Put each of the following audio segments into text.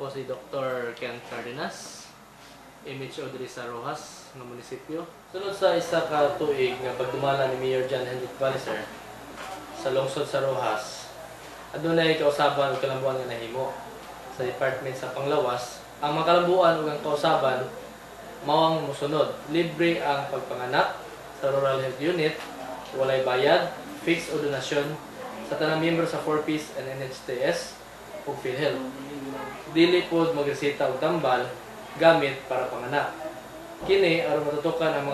Ako si Dr. Ken Cardenas, MHO diri sa Rojas nga munisipyo. Sunod sa isa ka tuig nga pagdumala ni Mayor John Henrik Balicer sa lungsod sa Rojas, adunay kausaban ug kalambuan nga nahimo sa department sa Panglawas. Ang mga kalambuan ug ang kausaban mao ang mosunod: libre ang pagpanganak sa Rural Health Unit, walay bayad, fixed o donasyon sa tanang miyembro sa 4Ps and NHTS ug PhilHealth. Dili pod magreseta og tambal gamit para panganak. Kini aron matutukan ang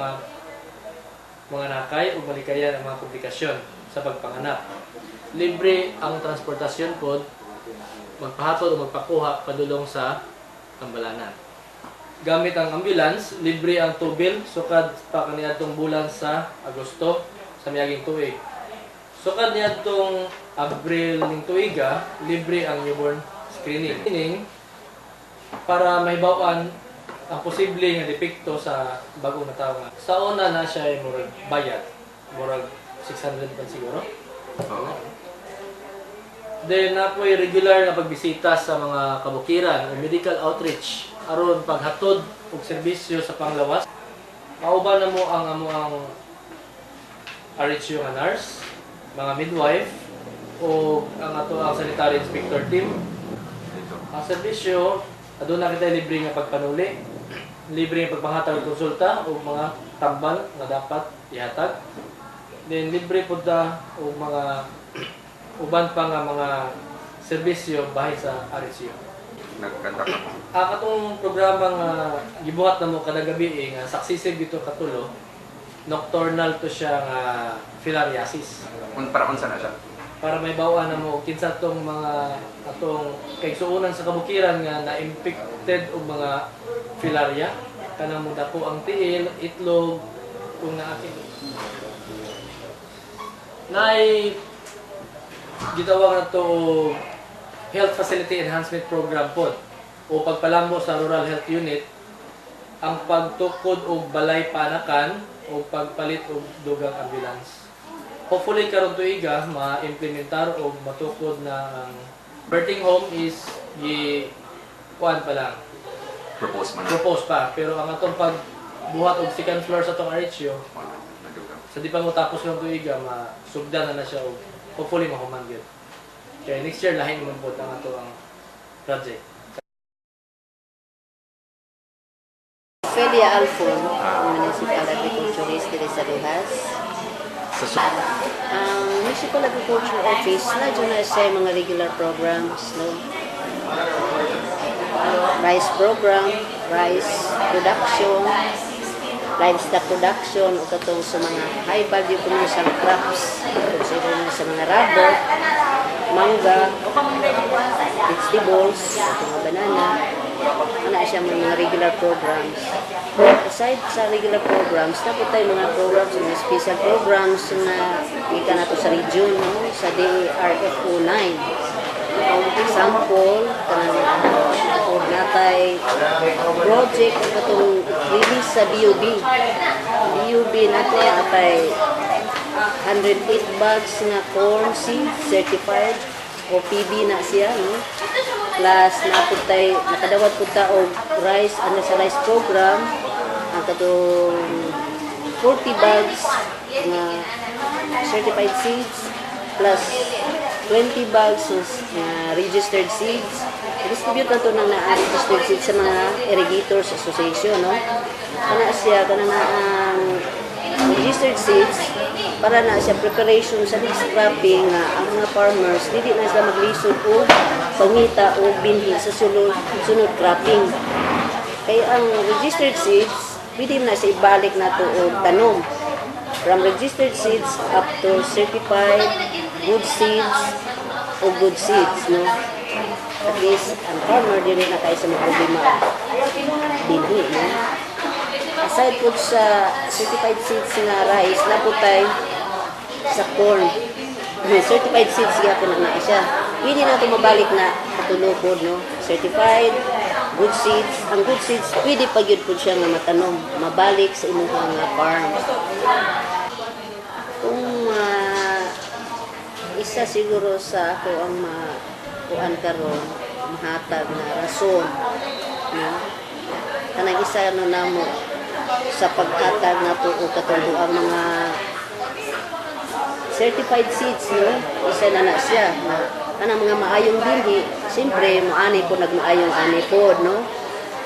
mga nakay ug malikayan ang mga komplikasyon sa pagpanganak. Libre ang transportasyon pod, magpahatod o magpakuha padulong sa tambalanan. Gamit ang ambulance, libre ang tubil sukad pa kaniadtong bulan sa Agosto sa miaging tuig. Sukad niadtong Abril ning tuiga, libre ang newborn screening para mahibaw-an ang posible nga depekto sa bagong natawo. Sa una na siya ay murag bayad, murag 600 pa siguro. Then napoy regular na pagbisita sa mga kabukiran o medical outreach aron paghatod og serbisyo sa Panglawas. Mauban na mo ang RHU nga nurse, mga midwife o ang ang sanitary inspector team. Ang serbisyo, aduna kita libre nga pagpanuli, libre nga pagpanghatag og konsulta o mga tambal nga dapat ihatag. Then libre pud ta og mga uban pa nga mga serbisyo bahin sa RHU. Nagkanta ka. Katong programa nga gibuhat namo kada gabi nga successive dito katulo, nocturnal to siya nga filariasis. Para unsa na siya? Para may bawaan na mo kinsa tong mga atong kay suunan sa kabukiran nga na-infected og mga filaria kanang mo dako ang tiil, itlog kung naakin. Nay gitawag na to Health Facility Enhancement Program pod o pagpalambo sa Rural Health Unit ang pagtukod og balay panakan o pagpalit og dugang ambulance. Hopefully karong tuiga ma-implementar o matukod na ang birthing home is kuan pa lang. Propose pa. Pero ang atong pagbuhat og second floor sa atong RHU, sa di pa mo tapos ng tuiga, masugdan na siya o hopefully mahuman gyud. Kaya next year lahin mo po ang ato ang project. Felia Alfon, Municipal Agriculturist diri sa Rojas. Ang Municipal Agriculture Office na dyan na siya mga regular programs, no? Rice program, rice production, livestock production, o katong sa mga high value commercial crops, consider sa mga rubber, mangga, vegetables, mga banana, ana siya mga regular programs. Aside sa regular programs, tapos tayo mga programs, mga special programs na ika na to sa region, no? Sa DRFO 9. Example, o natay project katong release sa BUB. BUB natin atay 108 bags na corn seed certified o PB na siya, no? Plus naputay nakadawat pud ta og rice under sa rice program ang katong 40 bags na certified seeds plus 20 bags na registered seeds. Distribute na ito ng registered seeds sa mga irrigators association, no? Kana siya na ang registered seeds para na siya preparation sa next cropping nga ang mga farmers dili na sila maglisod o pangita o binhi sa sunod cropping. Kaya ang registered seeds pwede na siya ibalik na ito o tanom. From registered seeds up to certified good seeds o good seeds, no? At least ang farmer dili na kayo sa mga problema binhi, no? Aside po sa certified seeds nga rice, naputay sa corn. Certified seeds nga po na siya. Pwede na ito mabalik na patulupod, no? Certified, good seeds. Ang good seeds, pwede pa yun po siya nga matanom, mabalik sa inyong mga farm. Kung isa siguro sa ako ang makuhan karon mahatag na rason. No? Kanang isa no namo sa paghatag nato o katong ang mga certified seats, no? Isa na siya. Kanang mga maayong dinhi, siyempre moani po nagmaayong ani po, no?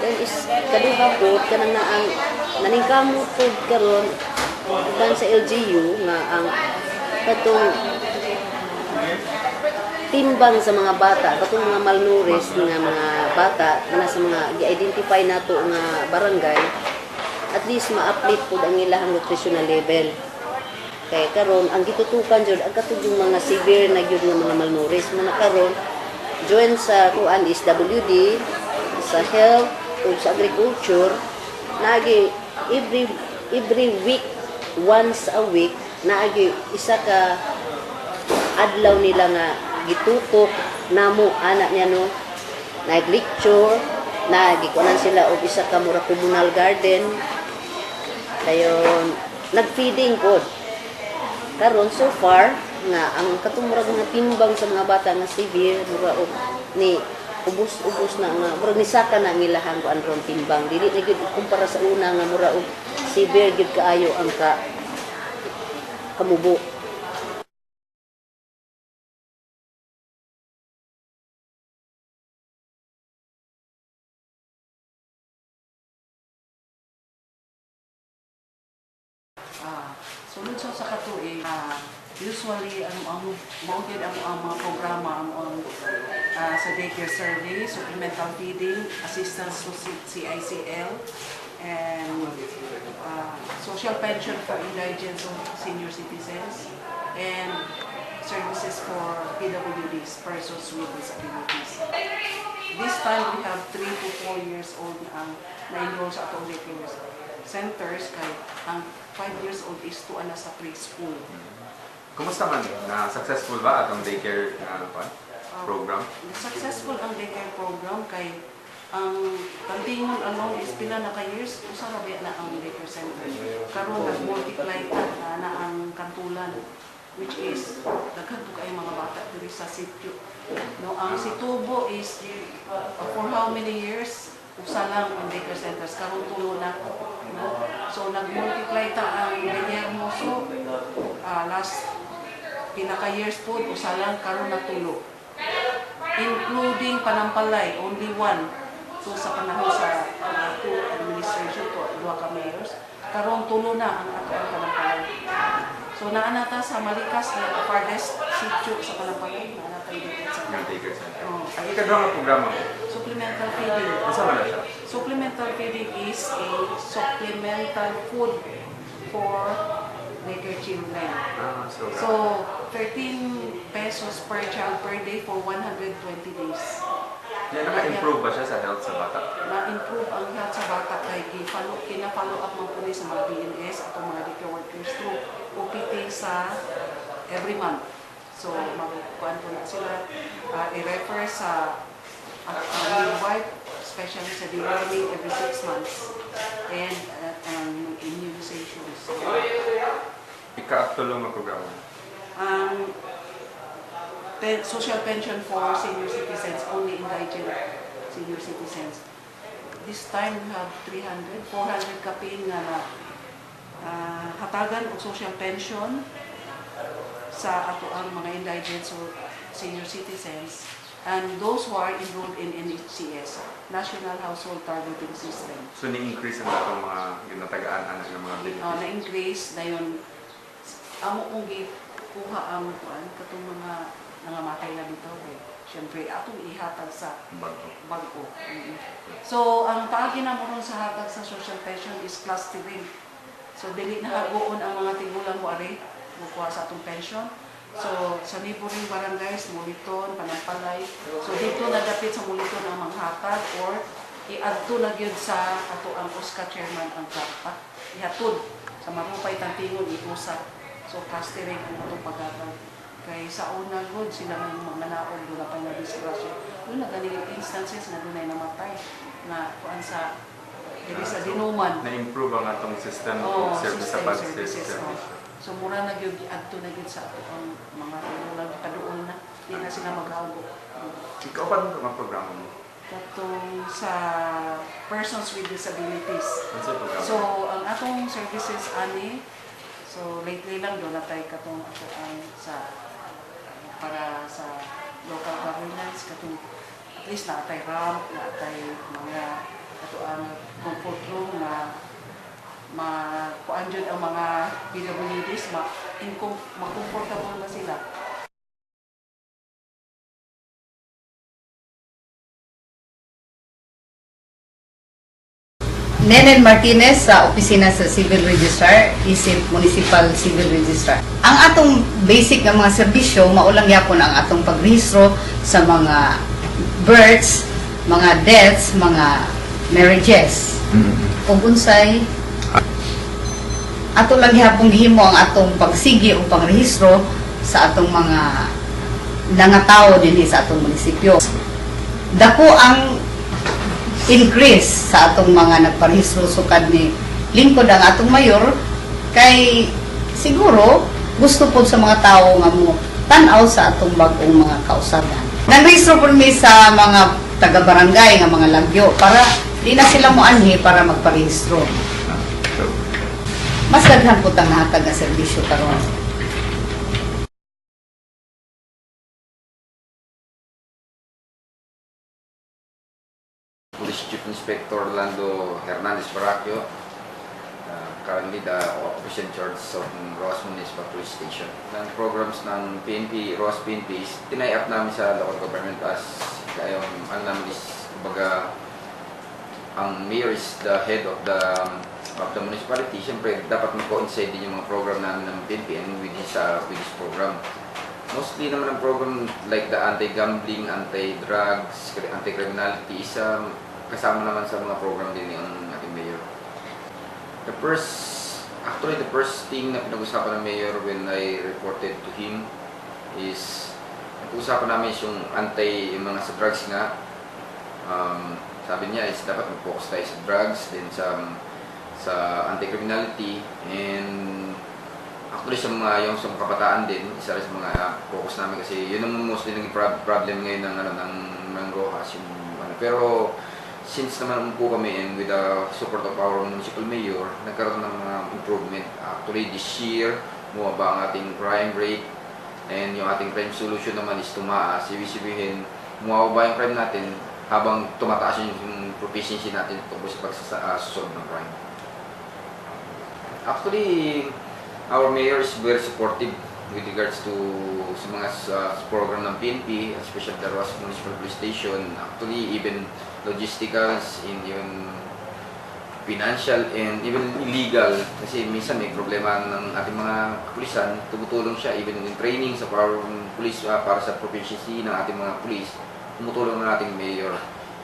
Then is kaduha po kanang na ang naningkamot po karon uban sa LGU nga ang katong timbang sa mga bata, katong mga malnourished nga mga bata na sa mga gi-identify nato nga barangay, at least ma-uplift po ang ilang nutritional level. Kaya karon ang gitutukan jud ang katong mga severe na gyud nga mga malnourished mo na karon join sa kuan is WD sa health ug sa agriculture naagi every week, once a week naagi isa ka adlaw nila nga gitutok namo anak niya no nag-lecture nagikuanan sila og isa ka mura communal garden dayon nag-feeding pod karon so far nga ang katumurag nga timbang sa mga bata nga severe mura og ni ubos na nga mura ni saka na ang ilahang kuan ron timbang dili na gyud kumpara sa una nga mura og severe gyud kaayo ang kamubo. Sunod sa katuig, usually ang maugid ang mga programa sa daycare survey, supplemental feeding, assistance to CICL, and social pension for indigent senior citizens, and services for PWDs, persons with disabilities. This time we have 3 to 4 years old ang na-enroll sa atong daycare centers kay ang 5 years old is to ana sa preschool. Kumusta man? Na successful ba atong daycare program? Successful ang daycare program kay ang kantingon alone is pila na ka years usa ra na ang daycare center. Karon nag-multiply na ang kantulan which is daghan po kay mga bata diri sa sitio. No, ang Situbo is for how many years usa lang ang daycare centers karon tulo na. No? So nag-multiply ta ang Hermoso last pinaka-years po usa lang karon na tulo. Including Panampalay, only one. So sa panahon sa administration to duha ka mayors, karon tulo na ang ato ang Panampalay. So naanata sa Malikas na farthest sitio sa Panampalay, naanata yung Daycare center. Ang ikaduha nga programa mo? Supplemental feeding. Asa man na siya? Supplemental feeding is a supplemental food for daycare children. So 13 pesos per child per day for 120 days. Yan, naka-improve ba siya sa health sa bata? Na-improve ang health sa bata kay kina-follow up mo po sa mga BNS at mga daycare workers through OPT sa every month. So magkuhan po na sila, i-refer sa midwife, especially sa delivery every 6 months, and immunizations. Ika-actual nga programa? Social pension for senior citizens, only indigent senior citizens. This time we have 400 kapin nga na hatagan og social pension sa ato ang mga indigent senior citizens and those who are enrolled in NHCS, National Household Targeting System. So ni-increase ang atong mga ginatagaan anak ng mga benefits? Na-increase na yun. Amo kong kuha ang katong mga nangamatay na dito. Siyempre, atong ihatag sa bago. So, ang paagi na mo sa hatag sa social pension is clustering. So, dili na hagoon ang mga tigulang mo ari, bukuha sa atong pension. So, sa neighboring barangays, Muliton, Panampalay. So, dito nadapit sa Muliton ang mga hatag or i-adto na gyud sa ato ang OSCA chairman ang dapat ihatod sa marupay tantingon iusa. So, clustering ang atong paghatag. Kay sa una good sila may mga naon doon na pa na disgrasya. Doon na ganing instances na doon ay namatay na kuan sa dili sa dinuman. Na-improve ang atong system Oh, service sa services. pag-service. So mura na gyud adto na gyud sa ato ang mga tigulang kaduol na. Di na sila maghago. Ikaw pa ang programa mo? Katong sa persons with disabilities. Ano sa programa? So, ang atong services ani, so lately lang doon natay katong ato ang sa para sa local governance katong at least natay ramp, natay mga ato ang comfort room na makuan jud ang mga PWDs ma-comfortable na sila. Nenen Martinez sa opisina sa Civil Registrar, isip Municipal Civil Registrar. Ang atong basic nga mga serbisyo, maulang yapon ang atong pagrehistro sa mga births, mga deaths, mga marriages. Ug unsay ato lang gyapon gihimo ang atong pagsigi o pangrehistro sa atong mga nangatawo dinhi sa atong munisipyo. Dako ang increase sa atong mga nagparehistro sukad ni lingkod ang atong mayor kay siguro gusto po sa mga tao nga mo tan-aw sa atong bag-ong mga kausaban. Nag-rehistro po mi sa mga taga-barangay nga mga lagyo para di na sila mo anhi para magparehistro. Mas daghan po tang nahatag nga serbisyo karon. Police Chief Inspector Orlando Hernandez Baracchio, currently the officer in charge of Roas Municipal Police Station. Ng programs ng PNP, Roas PNP, tinay-up namin sa local government as kayong ano namin is, kumbaga, ang mayor is the head of the municipality. Siyempre, dapat mag-coincide din yung mga program namin ng PNP and with this program. Mostly naman ang program like the anti-gambling, anti-drugs, anti-criminality is kasama naman sa mga program din ng ating mayor. The first thing na pinag-usapan ng mayor when I reported to him is nag-usapan namin yung yung mga sa drugs nga. Sabi niya is dapat mag-focus tayo sa drugs, then sa anti-criminality, and actually sa mga kabataan din, isa rin sa mga focus namin kasi yun ang mostly naging problem ngayon ng Rojas. Pero since naman po kami and with the support of our municipal mayor, nagkaroon ng mga improvement. Actually this year, bumaba ang ating crime rate and yung ating crime solution naman is tumaas. Ibig sabihin, bumaba yung crime natin habang tumataas yung proficiency natin tungkol sa pagsasolve ng crime. Actually, our mayor is very supportive with regards to sa mga program ng PNP, especially the Roas Municipal Police Station. Actually, even logisticals, in yung financial, and even illegal. Kasi minsan may problema ng ating mga kapulisan, tumutulong siya even in training sa police, para sa proficiency ng ating mga police. Tumutulong ng ating mayor.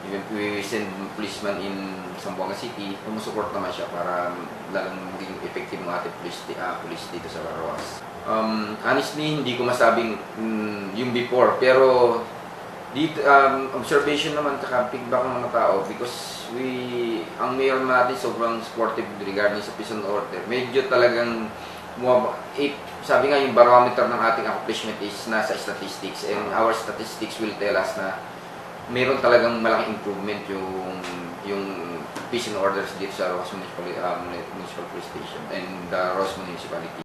Even we send policeman in Zamboanga City, tumusupport naman siya para lalong maging effective ng ating police dito sa Roas. Honestly, hindi ko masabing yung before, pero dito, observation naman at feedback ng mga tao because ang mayor natin sobrang supportive regarding sa peace and order. Medyo talagang sabi nga yung barometer ng ating accomplishment is nasa statistics, and our statistics will tell us na mayroon talagang malaking improvement yung peace and orders dito sa Roas Municipal Police Station and the Roas Municipality.